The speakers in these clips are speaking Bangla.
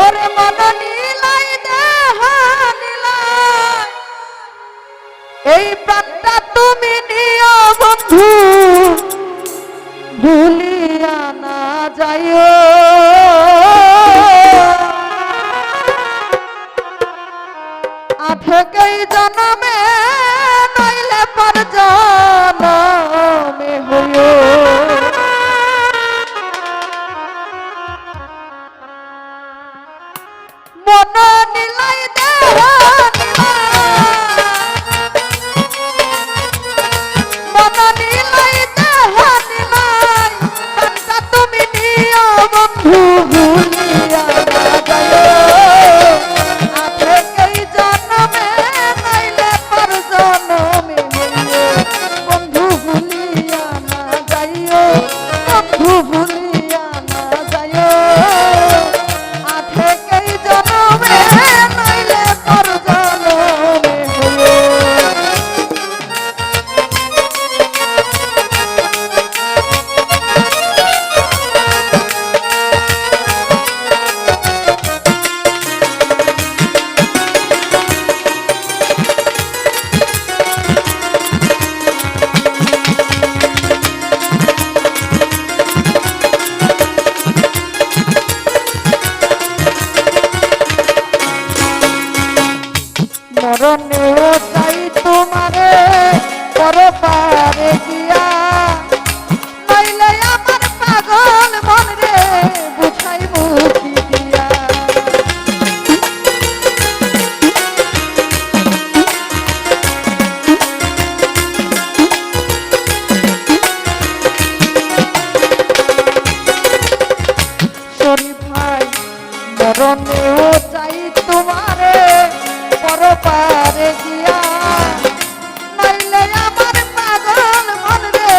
ওরে মন নীলাই দেহ নীলাই এই প্রাণটা তুমি নিও বন্ধু ভুলিয়া না যাইও আঠেকেই জন্মে নইলে পর জন্মে হইও মন নীলাই দেহ মন নীলাই দেহ নীলাই প্রাণটা তুমি নিও বন্ধু ভুলিয়া না যাইও আঠেকেই জন্মে নইলে পর জন্মে হইও বন্ধু ভুলিয়া না যাইও বন্ধু ভুলিয়া না যাইও আঠেকেই জন্মে নইলে পর জন্মে হইও মরণেও চাই তোমারে পরপারে গিয়া নইলে আমার পাগল মন রে বুঝাই মুখি দিয়া শরীফ ভাই মরণেও চাই তোমারে পরপারে গিয়া নইলে আমার পাগল মন রে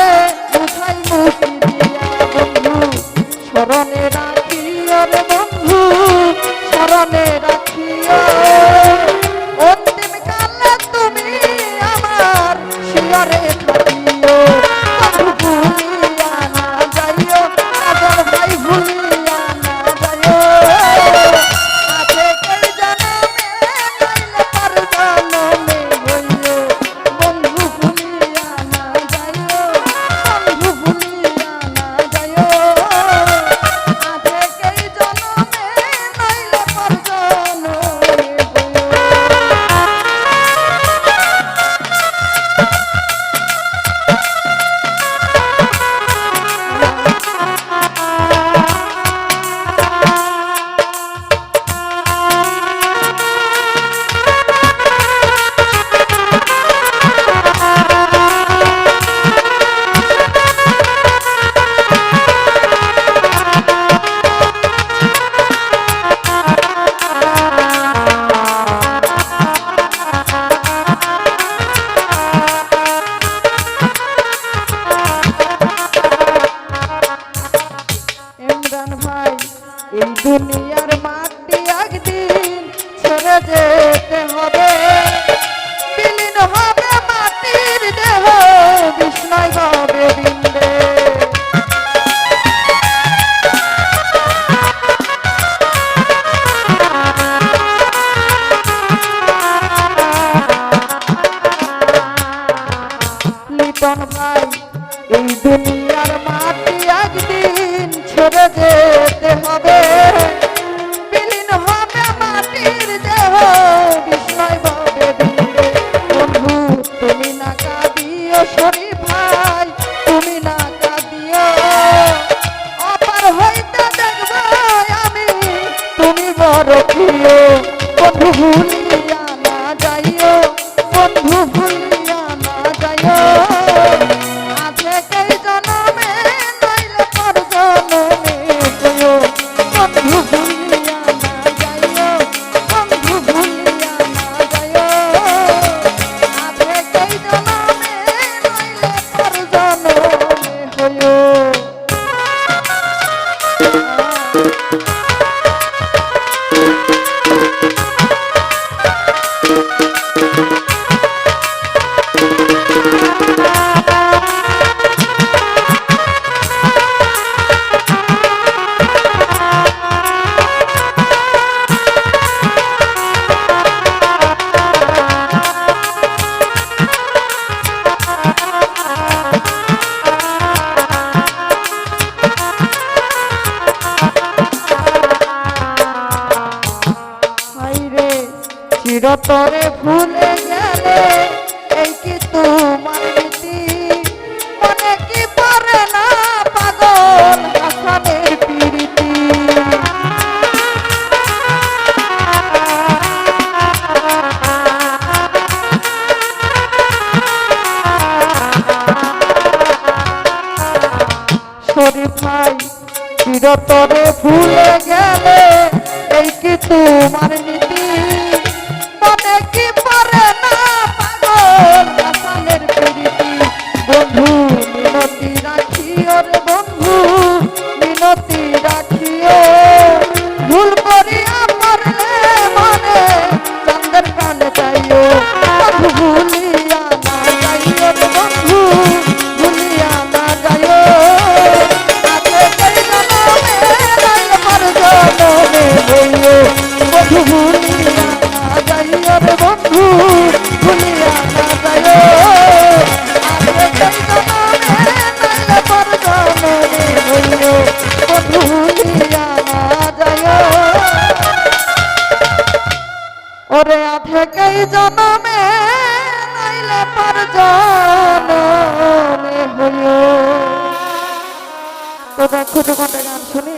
বুঝাই মুখি দিয়া বন্ধু স্মরণে রাখিও রে বন্ধু স্মরণে রাখিও অন্তিম কালে তুমি আমার শিয়রে থাকিও বন্ধু ভুলিয়া না যাইও কাজল ভাই ভুলিয়া না যাইও আঠেকেই জন্মে নইলে পর জন্মে হইও বন্ধু ভুলিয়া না যাইও বন্ধু ভুলিয়া না যাইও আঠেকেই জন্মে নইলে পর জন্মে ইমরান ভাই এই দুনিয়ার মাটি একদিন ছেড়ে যেতে হবে বিলীন হবে মাটির দেহ বিষ্ণয় হবে বিন্দে লিটন ভাই এই দুনিয়ার মাটি একদিন ছেড়ে যেতে হবে বিলীন হবে মাটির দেহ চিরতরে ভুলে গেলে এই কি তোমার নীতি মনে কি পড়ে না পাগল হাসানের প্রীতি শরীফ ভাই চিরতরে ভুলে গেলে এই কি তোমার নীতি মনে কি পড়ে না পাগল হাসানের প্রীতি বন্ধু মিনতি রাখিও রে বন্ধু মিনতি রাখিও ভুল করিয়া পড়লে মনে চন্দ্রের কানে যাইও বন্ধু ভুলিয়া না যাইও রে বন্ধু ভুলিয়া না যাইও আগে কই জনমে রাইল পর জনমে হইও বন্ধু ভুলিয়া না যাইও রে বন্ধু ভুলিয়া না যাইও আগে কই জনমে রাইল পর জনমে হইও বন্ধু ভুলিয়া না যাইও ওরে আধে কই জনমে নাইলে পর জনমে হইও তো দেখো তো গান শুনি